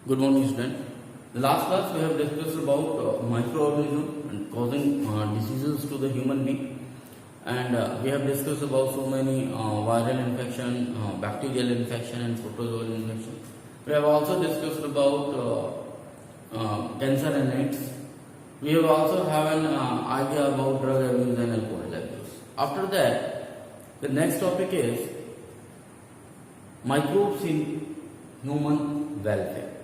Good morning, student. The last class we have discussed about microorganism and causing diseases to the human being, and we have discussed about so many viral infection, bacterial infection, and protozoal infection. We have also discussed about cancer and AIDS. We have also have an idea about drug abuse and alcohol abuse. After that, the next topic is microbes in human welfare.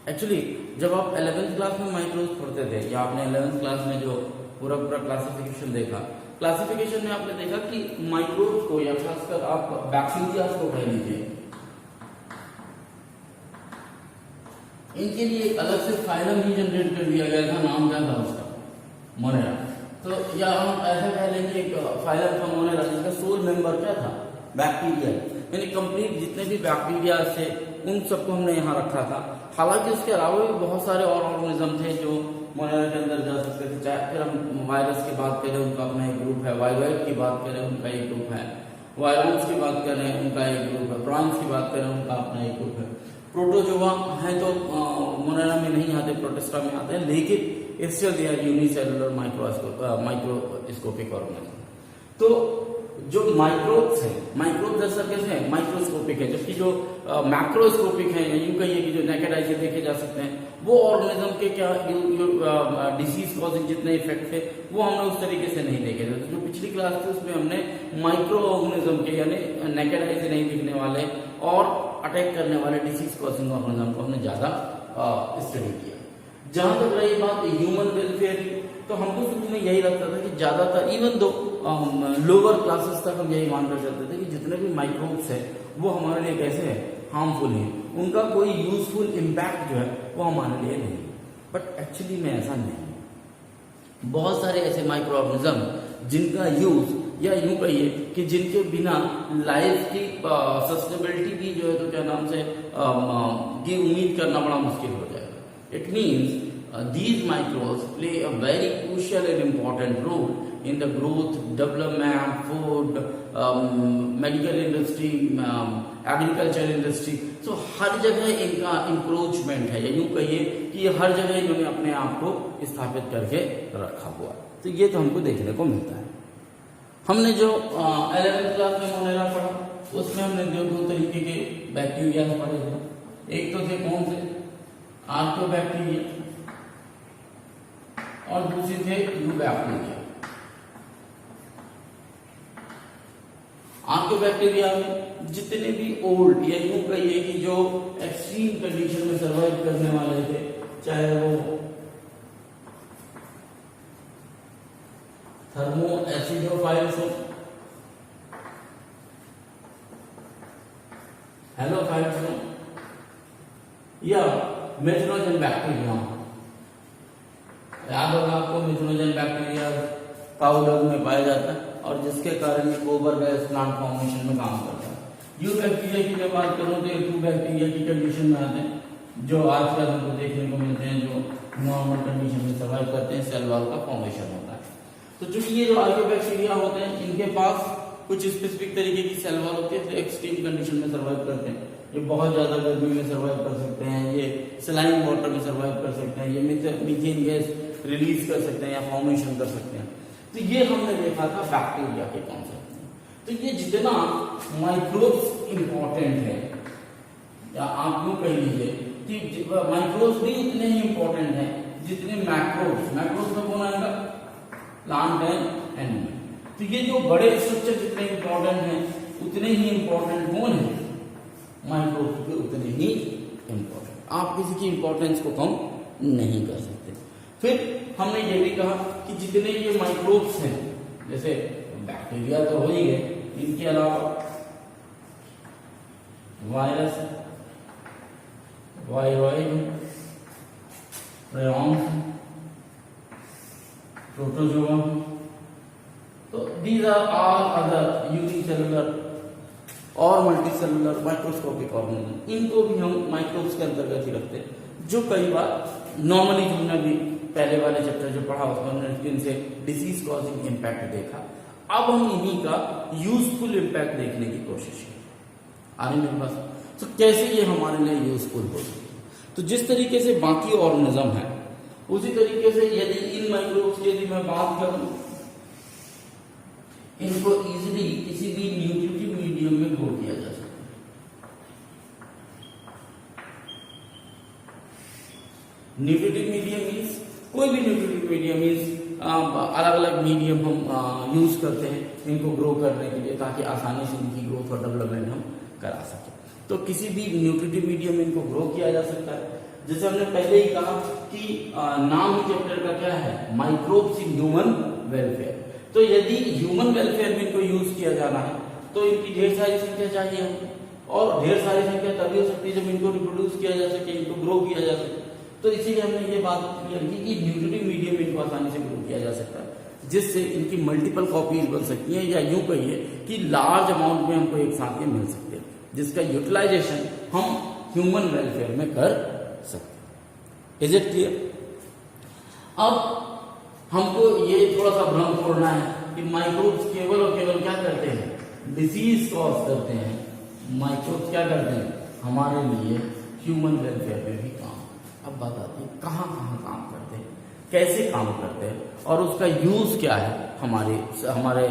Actually जब आप 11th class में microbes पढ़ते थे या आपने 11th class में जो पूरा क्लासिफिकेशन देखा, क्लासिफिकेशन में आपने देखा कि माइक्रोब्स को या खासकर आप बैक्टीरिया को कह लीजिए, इनके लिए एक अलग से फाइलम ही जनरेट कर दिया गया था। नाम क्या था उसका? मोनेरा। तो या हम ऐसा कह लेंगे एक फाइलम था मोनेरा जिसका सोल मेंबर क्या था? बैक्टीरिया। यानी कंप्लीट जितने भी बैक्टीरिया थे उन सबको हमने यहाँ रखा था। हालांकि उसके अलावा भी बहुत सारे और ऑर्गेनिज्म थे जो मोनेरा के अंदर जा सकते थे। चाहे फिर हम वायरस की बात करें, उनका अपना एक ग्रुप है। वायरॉइड की बात करें, उनका एक ग्रुप है। वायरस की बात करें, उनका एक ग्रुप है। प्रॉन्स की बात करें, उनका अपना एक ग्रुप है। प्रोटोजोआ है तो मोनेरा में नहीं आते, प्रोटिस्टा में आते हैं, लेकिन still they are unicellular microscopic organism. तो जो माइक्रोब्स है, माइक्रोब जैसा कैसे है? माइक्रोस्कोपिक है, जबकि जो मैक्रोस्कोपिक है, यूं कहिए कि जो नेकेड आई से देखे जा सकते हैं, वो ऑर्गेनिज्म के क्या डिसीज कॉजिंग जितने इफेक्ट थे वो हमने उस तरीके से नहीं देखे थे। तो जो पिछली क्लास थी उसमें हमने माइक्रो ऑर्गेनिज्म के यानी नेकेड आई से नहीं दिखने वाले और अटैक करने वाले डिसीज कॉजिंग ऑर्गेनिज्म को हमने ज्यादा स्टडी किया। जहां तक रही बात ह्यूमन वेलफेयर की, तो हमको शुरू में यही लगता था कि ज्यादातर इवन दो लोअर क्लासेस तक हम यही मानकर चलते थे कि जितने भी माइक्रोब्स है वो हमारे लिए कैसे है? हार्मफुल है, उनका कोई यूजफुल इम्पैक्ट जो है वो हमारे लिए नहीं। बट एक्चुअली में ऐसा नहीं। बहुत सारे ऐसे माइक्रो ऑर्गेनिज्म जिनका यूज या यूं कहिए कि जिनके बिना लाइफ की सस्टेनेबिलिटी भी जो है तो क्या नाम से की उम्मीद करना बड़ा मुश्किल हो जाएगा। It means these microbes play a very crucial and important role in the growth, development, food, medical industry, agriculture industry. So हर जगह इनका इंक्रोचमेंट है, या यूं कहिए कि ये हर जगह इन्होंने अपने आप को स्थापित करके रखा हुआ। तो ये तो हमको देखने को मिलता है। हमने जो 11th क्लास में मोनेरा पढ़ा उसमें हमने दो तरीके के बैक्टीरिया पढ़े थे। एक तो थे कौन से? आर्कोबैक्टीरिया, और दूसरी थे यूबैक्टीरिया। आर्कोबैक्टीरिया में जितने भी ओल्ड या यूं कहिए कि जो एक्सट्रीम कंडीशन में सर्वाइव करने वाले थे, चाहे वो थर्मो एसिडोफाइल्स हो, हेलोफाइल्स हो, या मेथनोजन बैक्टीरिया हो। याद होगा आपको मिथनोजन बैक्टीरिया पाउडर में पाया जाता है और जिसके कारण ये गोबर गैस प्लांट फॉर्मेशन में काम करता है। यू बैक्टीरिया की जब बात करूं तो टू बैक्टीरिया की कंडीशन में आते हैं जो आजकल हमको देखने को मिलते हैं, जो नॉर्मल कंडीशन में सर्वाइव करते हैं, सेल वॉल का फॉर्मेशन होता है। तो चूंकि ये जो आर्कोबैक्टीरिया होते हैं इनके पास कुछ स्पेसिफिक तरीके की सेल वॉल होती है, तो एक्सट्रीम कंडीशन में सर्वाइव करते हैं। ये बहुत ज्यादा गर्मी में सर्वाइव कर सकते हैं, ये सलाइन वाटर में सर्वाइव कर सकते हैं, ये मीथेन गैस रिलीज कर सकते हैं या फॉर्मेशन कर सकते हैं। तो ये हमने देखा था बैक्टीरिया के कॉन्सेप्ट में। तो ये जितना माइक्रोब्स इंपॉर्टेंट है, या आप यूं कह लीजिए कि माइक्रोब्स भी उतने ही इंपॉर्टेंट है जितने मैक्रोब्स। मैक्रोब्स में कौन आएगा? Plant and animal. तो ये जो बड़े स्ट्रक्चर जितने इंपॉर्टेंट हैं उतने ही इंपॉर्टेंट कौन है? माइक्रोब्स भी उतने ही इंपॉर्टेंट। आप किसी की इंपॉर्टेंस को कम नहीं कर सकते। फिर हमने ये भी कहा कि जितने ये माइक्रोब्स हैं, जैसे बैक्टीरिया तो हो ही गए, इनके अलावा वायरस, वायरॉइड, प्रायॉन्स, प्रोटोजोआ, तो these are all other unicellular और मल्टीसेलुलर माइक्रोस्कोपिक ऑर्गेनिज्म। इनको भी हम माइक्रोब्स के अंतर्गत ही रखते हैं, जो कई बार नॉर्मली हमने भी पहले वाले चैप्टर जो पढ़ा उसमें हमने इनसे डिसीज कॉजिंग इम्पैक्ट देखा। अब हम इन्हीं का यूजफुल इम्पैक्ट देखने की कोशिश की। आ रही मेरे पास? तो कैसे ये हमारे लिए यूजफुल हो सकती है? तो जिस तरीके से बाकी ऑर्गेनिज्म है उसी तरीके से यदि इन माइक्रोब्स की यदि मैं बात करूं, इनको इजीली किसी भी न्यूट्रिटिव मीडियम में ग्रो किया जा सकता है। न्यूट्रिटिव मीडियम मीन्स कोई भी न्यूट्रिटिव मीडियम मीन्स अलग अलग मीडियम हम यूज करते हैं इनको ग्रो करने के लिए, ताकि आसानी से इनकी ग्रोथ और डेवलपमेंट हम करा सकें। तो किसी भी न्यूट्रिटिव मीडियम में इनको ग्रो किया जा सकता है। जैसे हमने पहले ही कहा कि नाम ही चैप्टर का क्या है, माइक्रोब्स इन ह्यूमन वेलफेयर। तो यदि ह्यूमन वेलफेयर में इनको यूज किया जाना है तो इनकी ढेर सारी संख्या चाहिए हमको, और ढेर सारी संख्या तभी हो सकती है जब इनको रिप्रोड्यूस किया जा सके, इनको ग्रो किया जा सके। तो इसीलिए हमने ये बात क्लियर की कि न्यूट्रिटिव मीडियम में इनको आसानी से ग्रो किया जा सकता है, जिससे इनकी मल्टीपल कॉपीज बन सकती हैं, या यूं कहिए कि लार्ज अमाउंट में हमको एक साथ ये मिल सकते हैं, जिसका यूटिलाइजेशन हम ह्यूमन वेलफेयर में कर सकते हैं। Is it clear? अब हमको ये थोड़ा सा भ्रम छोड़ना है कि माइक्रोब्स केवल और केवल क्या करते हैं, डिसीज कॉज करते हैं। माइक्रोब्स क्या करते हैं, हमारे लिए ह्यूमन वेलफेयर में भी काम। अब बात आती है कहाँ कहाँ काम करते हैं, कैसे काम करते हैं, और उसका यूज क्या है हमारे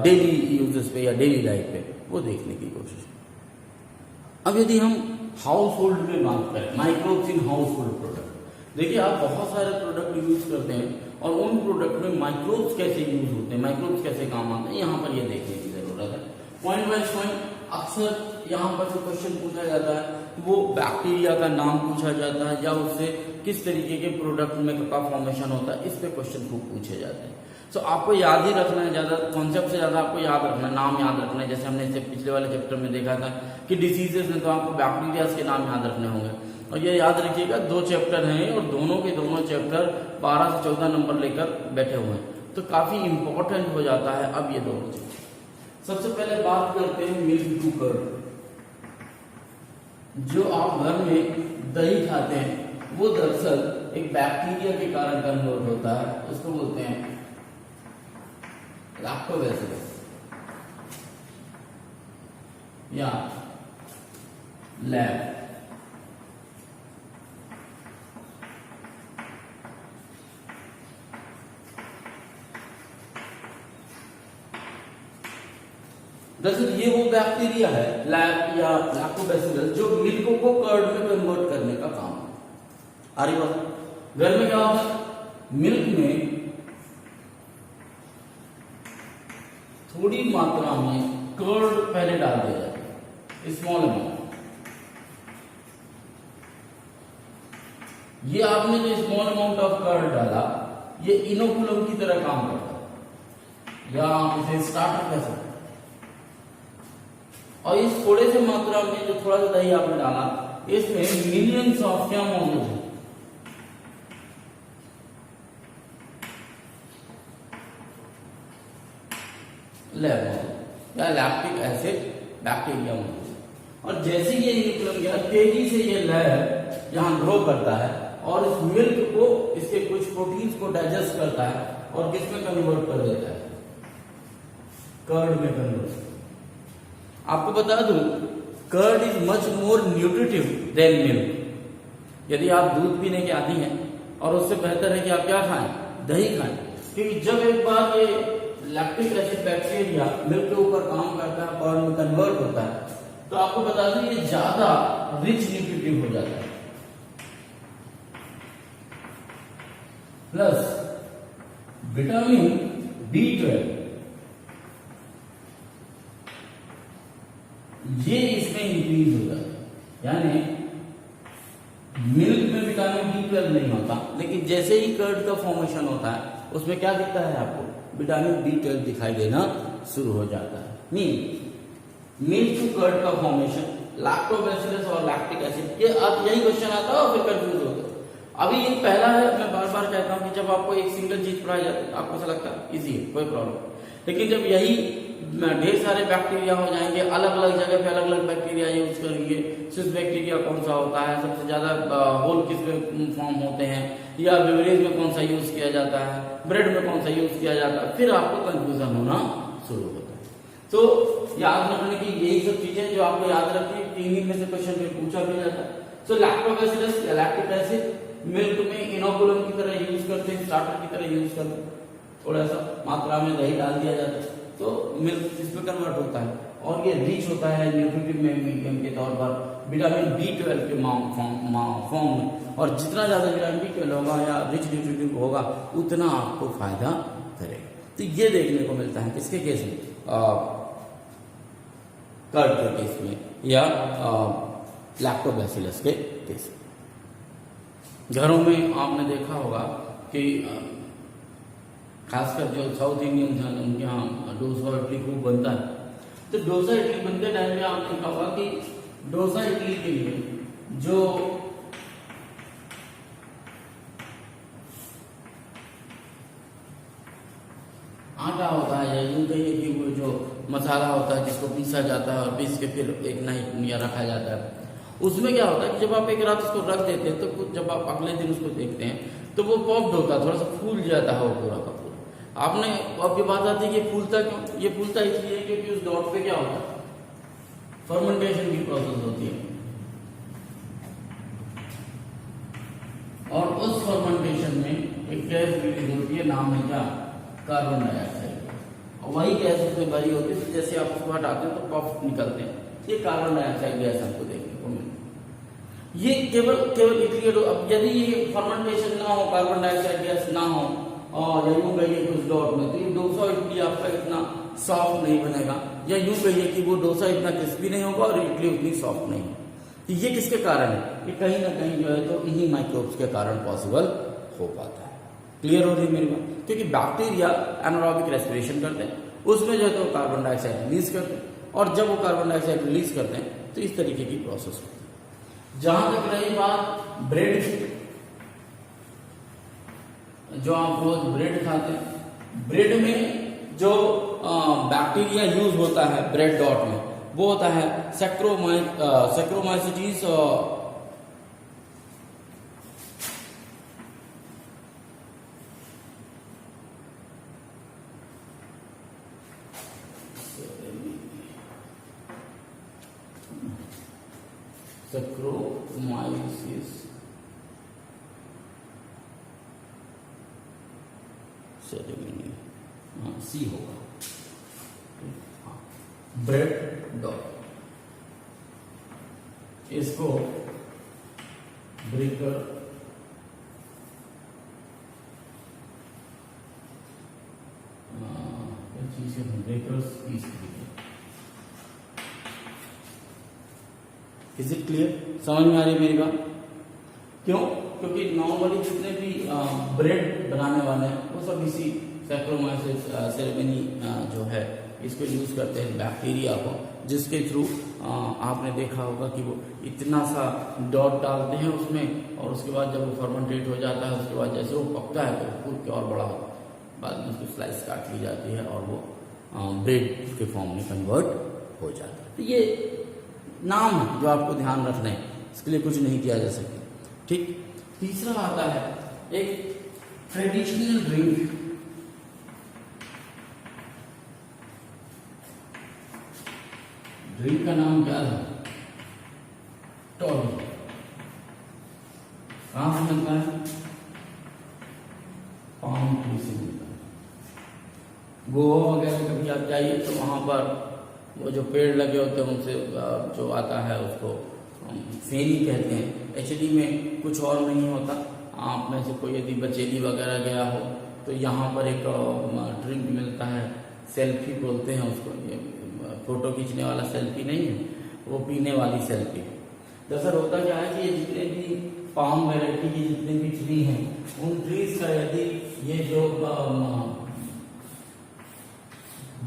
डेली यूजेस पे या डेली लाइफ पे, वो देखने की कोशिश। अब यदि हम हाउस होल्ड में बात करें, microbes in household product, देखिए आप बहुत सारे प्रोडक्ट यूज करते हैं और उन प्रोडक्ट में माइक्रोब्स कैसे यूज होते हैं, माइक्रोब्स कैसे काम आते हैं, यहाँ पर ये देखने की जरूरत है। पॉइंट बाय पॉइंट अक्सर यहाँ पर जो क्वेश्चन पूछा जाता है वो बैक्टीरिया का नाम पूछा जाता है, या उससे किस तरीके के प्रोडक्ट में का फॉर्मेशन होता है, इस पे क्वेश्चन खूब पूछे जाते हैं। तो आपको याद ही रखना है, ज्यादा कॉन्सेप्ट से ज्यादा आपको याद रखना है, नाम याद रखना है। जैसे हमने पिछले वाले चैप्टर में देखा था कि डिसीजेस में तो आपको बैक्टीरिया के नाम याद रखने होंगे, और ये याद रखिएगा 2 चैप्टर हैं और दोनों के दोनों चैप्टर 12 से 14 नंबर लेकर बैठे हुए हैं, तो काफी इंपॉर्टेंट हो जाता है। अब ये दोनों चीज, सबसे पहले बात करते हैं मिल्क टू कर्ड। जो आप घर में दही खाते हैं वो दरअसल एक बैक्टीरिया के कारण कन्वर्ट होता है, उसको बोलते हैं लैक्टोबैसिलस या लैब। दरअसल ये वो बैक्टीरिया है लैब या लैक्टोबैसिलस जो मिल्क को कर्ड में कन्वर्ट करने का काम है। आ रही बात? घर में क्या होता है, मिल्क में थोड़ी मात्रा में कर्ड पहले डाल दिया जाता है, स्मॉल अमाउंट। ये आपने जो स्मॉल अमाउंट ऑफ कर्ड डाला, ये इनोकुलम की तरह काम करता है, या आप इसे स्टार्टर कह सकते हैं। और इस थोड़े से मात्रा में जो थोड़ा सा दही आपने डाला, इसमें मिलियंस ऑफ क्या मौजूद है, लैब या लैक्टिक एसिड बैक्टीरिया मौजूद है। और जैसे ये निकल गया, तेजी से ये लैब यहाँ ग्रो करता है और इस मिल्क को, इसके कुछ प्रोटीन्स को डाइजेस्ट करता है और किसमें कन्वर्ट कर देता है, कर्ड में कन्वर्ट। आपको बता दूं, curd is much more nutritive than milk. यदि आप दूध पीने के आदी हैं और उससे बेहतर है कि आप क्या खाएं, दही खाएं, क्योंकि जब एक बार ये लैक्टिक एसिड बैक्टीरिया मिल्क के ऊपर काम करता है, कर्ड में कन्वर्ट होता है, तो आपको बता दूं ये ज्यादा रिच न्यूट्रिटिव हो जाता है। प्लस विटामिन B12 ये इसमें इंक्रीज होता है। यानी मिल्क में विटामिन B12 नहीं होता, लेकिन जैसे ही कर्ड का फॉर्मेशन होता है उसमें क्या दिखता है आपको, विटामिन B12 दिखाई देना शुरू हो जाता है। मिल्क टू कर्ड का फॉर्मेशन, लैक्टोबैसिलस और लैक्टिक एसिड, ये यही क्वेश्चन आता है और फिर कंफ्यूज होता है। अभी ये पहला है, मैं बार बार कहता हूं कि जब आपको एक सिंगल चीज पढ़ाई जाती है आपको ऐसा लगता है इजी है, कोई प्रॉब्लम, लेकिन जब यही ढेर सारे बैक्टीरिया हो जाएंगे, अलग अलग जगह पे अलग अलग बैक्टीरिया यूज करेंगे, स्विस बैक्टीरिया कौन सा होता है, सबसे ज्यादा होल किस में फॉर्म होते हैं, या बेवरेज में कौन सा यूज किया जाता है, ब्रेड में कौन सा यूज किया जाता है, फिर आपको कंफ्यूजन होना शुरू होता है। तो याद रखने की यही सब चीजें जो आपको याद रखनी है, इन्हीं में से क्वेश्चन में पूछा भी जाता है। सो लैक्टोबैसिलस या लैक्टिक एसिड मिल्क में इनोकुलम की तरह यूज करते हैं, स्टार्टर की तरह यूज करते हैं। थोड़ा सा मात्रा में दही डाल दिया जाता है तो मिल्क इसमें कन्वर्ट होता है और ये रिच होता है न्यूट्रिटिव मीडियम के तौर पर विटामिन B12 के फॉर्म में। और जितना ज्यादा विटामिन B12 होगा या रिच न्यूट्रिटिव होगा उतना आपको फायदा करेगा। तो ये देखने को मिलता है किसके केस में, कर्ड के केस में या लैक्टोबैसिलस के केस में। घरों में आपने देखा होगा कि खासकर जो साउथ इंडियन हैं उनके यहाँ डोसा इडली खूब बनता है। तो डोसा इडली बनते टाइम में आपने देखा होगा कि डोसा इडली के लिए जो आटा होता है या यूं कहिए कि वो जो मसाला होता है जिसको पीसा जाता है और पीस के फिर एक नाइट या रखा जाता है, उसमें क्या होता है कि जब आप एक रात उसको रख देते हैं तो जब आप अगले दिन उसको देखते हैं तो वो पॉप्ड होता है, थोड़ा सा फूल जाता है वो पूरा का पूरा। आपने आपकी बात आती है कि फूलता क्यों? ये फूलता इसलिए क्योंकि उस डॉट पे क्या होता है, फर्मेंटेशन की प्रोसेस होती है और उस फर्मेंटेशन में एक गैस रिलीज होती है, नाम है क्या, कार्बन डाइऑक्साइड। और वही गैस उसमें भरी होती है, जैसे आप उसको हटाते हैं तो पफ निकलते हैं, ये कार्बन डाइऑक्साइड गैस हमको देखने को मिलती है। ये केवल इसलिए अब यदि ये फर्मेंटेशन ना हो, कार्बन डाइऑक्साइड गैस ना हो और या यूं कहिए कुछ डॉट में, तो ये डोसा इडली आपका इतना सॉफ्ट नहीं बनेगा, या यूं कहिए कि वो डोसा इतना क्रिस्पी नहीं होगा और इडली उतनी सॉफ्ट नहीं होगी। तो ये किसके कारण है? ये कहीं ना कहीं जो है तो इन्हीं माइक्रोब्स के कारण पॉसिबल हो पाता है। क्लियर हो रही है मेरी बात? क्योंकि बैक्टीरिया एनारोबिक रेस्पिरेशन करते हैं, उसमें जो है तो कार्बन डाइऑक्साइड रिलीज करते हैं और जब वो कार्बन डाइऑक्साइड रिलीज करते हैं तो इस तरीके की प्रोसेस होती है। जहां तक रही बात ब्रेड की, जो आप रोज ब्रेड खाते हैं, ब्रेड में जो बैक्टीरिया यूज होता है ब्रेड डॉट में वो होता है सैक्रोमाइसिटीज सैक्रोमाइसिस सी होगा, ब्रेड डॉट, इसको ब्रेकर चीज है, breakers piece. Is it clear? समझ में आ रही है मेरी बात? क्यों? क्योंकि नॉर्मली जितने भी ब्रेड बनाने वाले हैं वो सब इसी सैक्रोमाइसिस सेरेमनी जो है इसको यूज करते हैं बैक्टीरिया को, जिसके थ्रू आपने देखा होगा कि वो इतना सा डॉट डालते हैं उसमें और उसके बाद जब वो फर्मेंटेट हो जाता है उसके बाद जैसे वो पकता है तो फूल के और बड़ा होता है, बाद में उसकी स्लाइस काट ली जाती है और वो ब्रेड के फॉर्म में कन्वर्ट हो जाता है। तो ये नाम है जो आपको ध्यान रखना है, इसके लिए कुछ नहीं किया जा सकता। ठीक। तीसरा आता है एक ट्रेडिशनल ड्रिंक, ड्रिंक का नाम क्या है? टॉनिक। कहां से मिलता है? पाम ट्री से मिलता है। गोवा वगैरह कभी आप जाइए तो वहां पर वो जो पेड़ लगे होते हैं उनसे जो आता है उसको फेनी कहते हैं। एक्चुअली में कुछ और नहीं होता। आप में से कोई यदि बचेली वगैरह गया हो तो यहाँ पर एक ड्रिंक मिलता है, सेल्फी बोलते हैं उसको, ये फोटो खींचने वाला सेल्फी नहीं है, वो पीने वाली सेल्फी। दरअसल होता क्या है कि ये जितने भी पाम वैरायटी की जितने भी ट्री हैं उन ट्रीज का यदि ये जो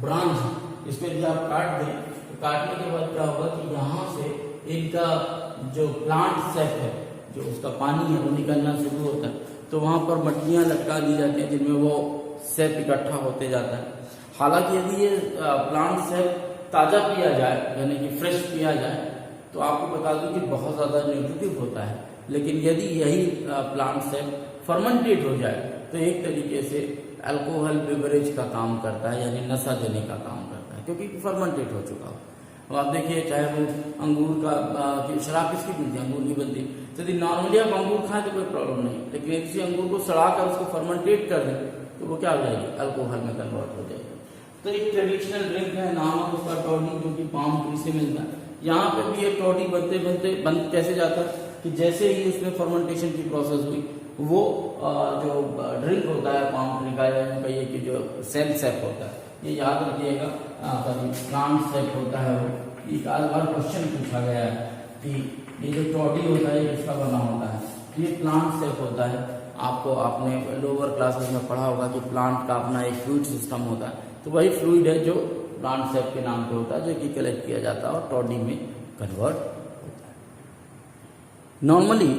ब्रांच है इसको यदि आप काट दें तो काटने के बाद क्या होगा कि यहाँ से इनका जो प्लांट सेप है, जो उसका पानी है वो निकलना शुरू होता है, तो वहां पर मट्टियां लटका दी जाती हैं जिनमें वो सेप इकट्ठा होते जाता है। हालांकि यदि ये प्लांट सेप ताजा पिया जाए यानी कि फ्रेश पिया जाए तो आपको बता दूं कि बहुत ज्यादा न्यूट्रिटिव होता है, लेकिन यदि यही प्लांट सेप फर्मेंटेट हो जाए तो एक तरीके से अल्कोहल बेवरेज का काम करता है, यानी नशा देने का काम करता है, क्योंकि फर्मेंटेट हो चुका हो। अब आप देखिए, चाहे वो अंगूर का शराब किसकी बनती है, अंगूर की बनती है। तो यदि नॉर्मली आप अंगूर खाएं तो कोई प्रॉब्लम नहीं, लेकिन किसी अंगूर को सड़ा कर उसको फर्मेंटेट कर दें तो वो क्या हो जाएगी, अल्कोहल में कन्वर्ट हो जाएगी। तो एक ट्रेडिशनल ड्रिंक है, नाम है उसका टॉडी, जो कि पाम ट्री से मिलता है। यहाँ पे भी एक टॉडी बन कैसे जाता है कि जैसे ही उसमें फर्मेंटेशन की प्रोसेस हुई, वो जो ड्रिंक होता है पाम ट्री का, या कहिए कि जो सेल सेप होता है, ये याद रखिएगा, प्लांट सेप होता है वो। एक आज बार क्वेश्चन पूछा गया है कि ये जो टॉडी होता है ये किसका बना होता है, ये प्लांट सेप होता है। आपको आपने लोअर क्लासेस में पढ़ा होगा कि प्लांट का अपना एक फ्लूइड सिस्टम होता है, तो वही फ्लूइड है जो प्लांट सेप के नाम पे होता है, जो कि कलेक्ट किया जाता है और टॉडी में कन्वर्ट होता है। नॉर्मली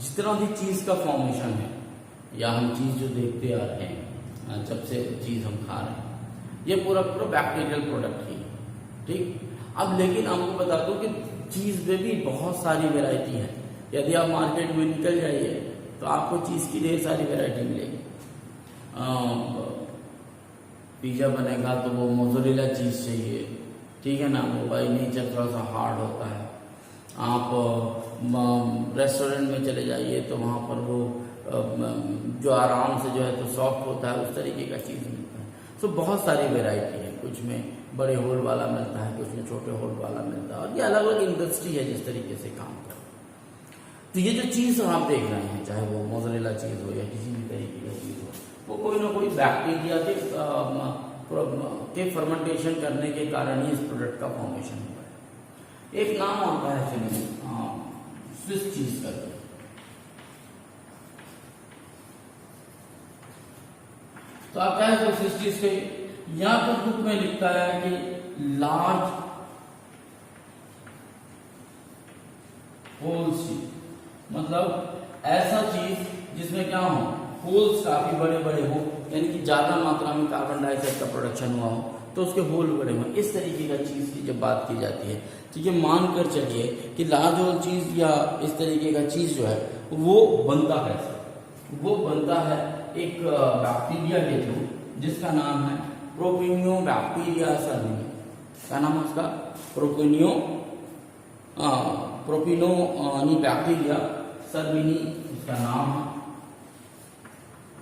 जितना भी चीज का फॉर्मेशन है, या हम चीज जो देखते आ रहे हैं, जब से चीज हम खा रहे हैं, ये पूरा बैक्टीरियल प्रोडक्ट ही है, ठीक। अब लेकिन आपको बता दूं कि चीज में भी बहुत सारी वैरायटी है। यदि आप मार्केट में निकल जाइए तो आपको चीज की ढेर सारी वैरायटी मिलेगी। पिज्जा बनेगा तो वो मोज़रेला चीज चाहिए, ठीक है ना, वो बाई नेचर थोड़ा सा हार्ड होता है। आप रेस्टोरेंट में चले जाइए तो वहाँ पर वो जो आराम से जो है तो सॉफ्ट होता है, उस तरीके का चीज़ मिलता है। तो बहुत सारी वैरायटी है, कुछ में बड़े होल वाला मिलता है, कुछ में छोटे होल वाला मिलता है, और ये अलग अलग इंडस्ट्री है जिस तरीके से काम करता है। तो ये जो चीज़ आप देख रहे हैं, चाहे वो मोज़रेला चीज़ हो या किसी भी तरीके की चीज़ हो, वो कोई ना कोई बैक्टीरिया के फर्मेंटेशन करने के कारण ही इस प्रोडक्ट का फॉर्मेशन हुआ है। एक नाम आता है चलिए स्विस चीज का। तो आप क्या है स्विस चीज के, यहाँ पर बुक में लिखता है कि लार्ज होल्स, मतलब ऐसा चीज जिसमें क्या हो, होल्स काफी बड़े बड़े हो, यानी कि ज्यादा मात्रा में कार्बन डाइऑक्साइड का प्रोडक्शन हुआ हो तो उसके होल बड़े हुए, इस तरीके का चीज की जब बात की जाती है, ठीक है, मानकर चलिए कि लार्ज होल चीज या इस तरीके का चीज जो है वो बनता है, वो बनता है एक बैक्टीरिया के थ्रू, जिसका नाम है प्रोपिनियोबैक्टीरिया सर्विनी। क्या नाम है उसका, प्रोपिनोबैक्टीरिया सर्विनी उसका नाम है,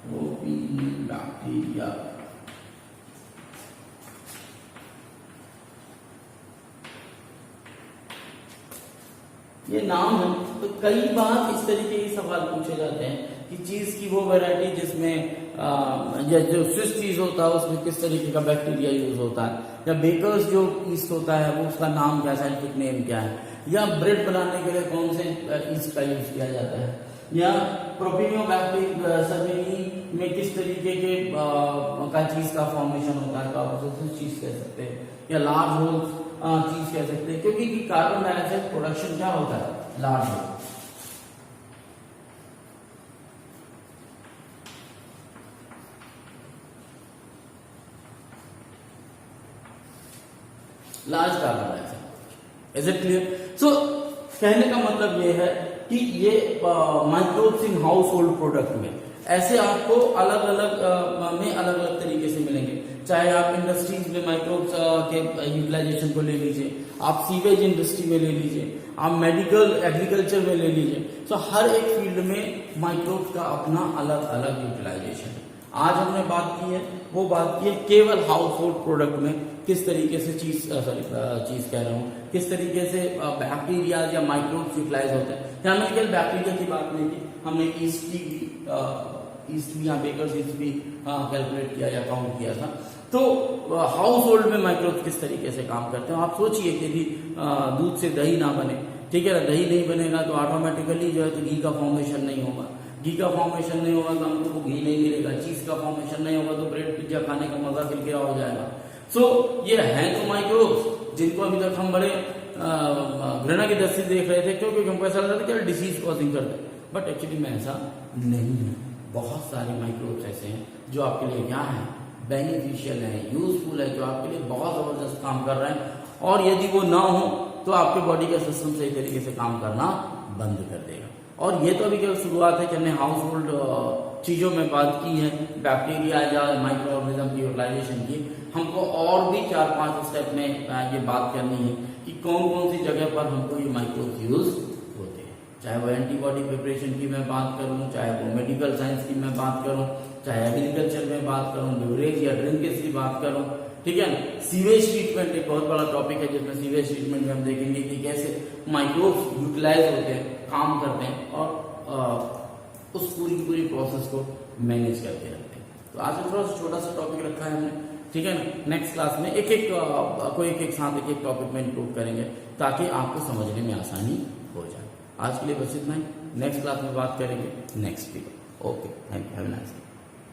प्रोपिनियोबैक्टीरिया। ये नाम है। तो कई बार इस तरीके के सवाल पूछे जाते हैं कि चीज की वो वैरायटी जिसमें जो स्विस चीज होता है उसमें किस तरीके का बैक्टीरिया यूज होता है, या बेकर्स जो ईस्ट होता है वो उसका नाम क्या, साइंटिफिक नेम क्या है, या ब्रेड बनाने के लिए कौन से ईस्ट का यूज किया जाता है, या प्रोपिनियोबैक्टीरिया सर्विनी में किस तरीके के का चीज का फॉर्मेशन होता है, तो आप उसे चीज कह सकते हैं, या लार्ज होल चीज कह सकते हैं, क्योंकि कार्बन डाइऑक्साइड प्रोडक्शन क्या होता है, large hole. Large carbon dioxide, is it clear? So कहने का मतलब ये है कि ये microbes in household product में ऐसे आपको अलग अलग तरीके से मिलेंगे। चाहे आप इंडस्ट्रीज में माइक्रोब्स के यूटिलाइजेशन को ले लीजिए, आप सीवेज इंडस्ट्री में ले लीजिए, आप मेडिकल एग्रीकल्चर में ले लीजिए, तो हर एक फील्ड में माइक्रोब्स का अपना अलग अलग यूटिलाइजेशन है। आज हमने बात की है, वो बात की है केवल हाउस होल्ड प्रोडक्ट में किस तरीके से चीज कह रहा हूँ, किस तरीके से बैक्टीरिया या माइक्रोब्स यूटिलाइज होते हैं। हमने केवल बैक्टीरिया की बात नहीं की, हमने ईस्ट भी यहाँ बेकर्स ईस्ट भी कैलकुलेट किया या काउंट किया था। तो हाउस होल्ड में माइक्रोब्स किस तरीके से काम करते हैं। आप सोचिए कि यदि दूध से दही ना बने, ठीक है ना, दही नहीं बनेगा तो ऑटोमेटिकली जो है तो घी का फॉर्मेशन नहीं होगा, घी का फॉर्मेशन नहीं होगा तो हमको घी नहीं मिलेगा, चीज का फॉर्मेशन नहीं होगा तो ब्रेड पिज्जा खाने का मजा किरकिरा हो जाएगा। सो ये हैं तो माइक्रोब्स जिनको अभी तक हम बड़े घृणा की दृष्टि देख रहे थे, क्योंकि हमको ऐसा लग रहा था कि डिसीज कॉजिंग करते हैं, बट एक्चुअली में ऐसा नहीं है। बहुत सारे माइक्रोब्स ऐसे हैं जो आपके लिए क्या है, बेनिफिशियल है, यूजफुल है, जो आपके लिए बहुत जबरदस्त काम कर रहे हैं, और यदि वो ना हो तो आपके बॉडी का सिस्टम सही तरीके से काम करना बंद कर देगा। और ये तो अभी केवल शुरुआत है कि हमने हाउस होल्ड चीजों में बात की है, बैक्टीरिया या माइक्रो ऑर्गेनिज्म की यूटिलाइजेशन की। हमको और भी 4-5 स्टेप में ये बात करनी है कि कौन कौन सी जगह पर हमको ये माइक्रोब्स यूज होते हैं, चाहे वो एंटीबॉडी प्रिपरेशन की मैं बात करूं, चाहे वो मेडिकल साइंस की मैं बात करूं, चाहे एग्रीकल्चर में बात करूं, बेवरेज या ड्रिंकेज की बात करूं, ठीक है ना। सीवेज ट्रीटमेंट एक बहुत बड़ा टॉपिक है, जिसमें सीवेज ट्रीटमेंट में हम देखेंगे कि कैसे माइक्रोब्स यूटिलाइज होते हैं, काम करते हैं और उस पूरी प्रोसेस को मैनेज करके रखते हैं। तो आज थोड़ा सा छोटा सा टॉपिक रखा है हमने, ठीक है ना। नेक्स्ट क्लास में एक एक टॉपिक में इंक्लूड करेंगे ताकि आपको समझने में आसानी हो जाए। आज के लिए बस इतना ही, नेक्स्ट क्लास में बात करेंगे next week. Okay, thank you, have a nice day.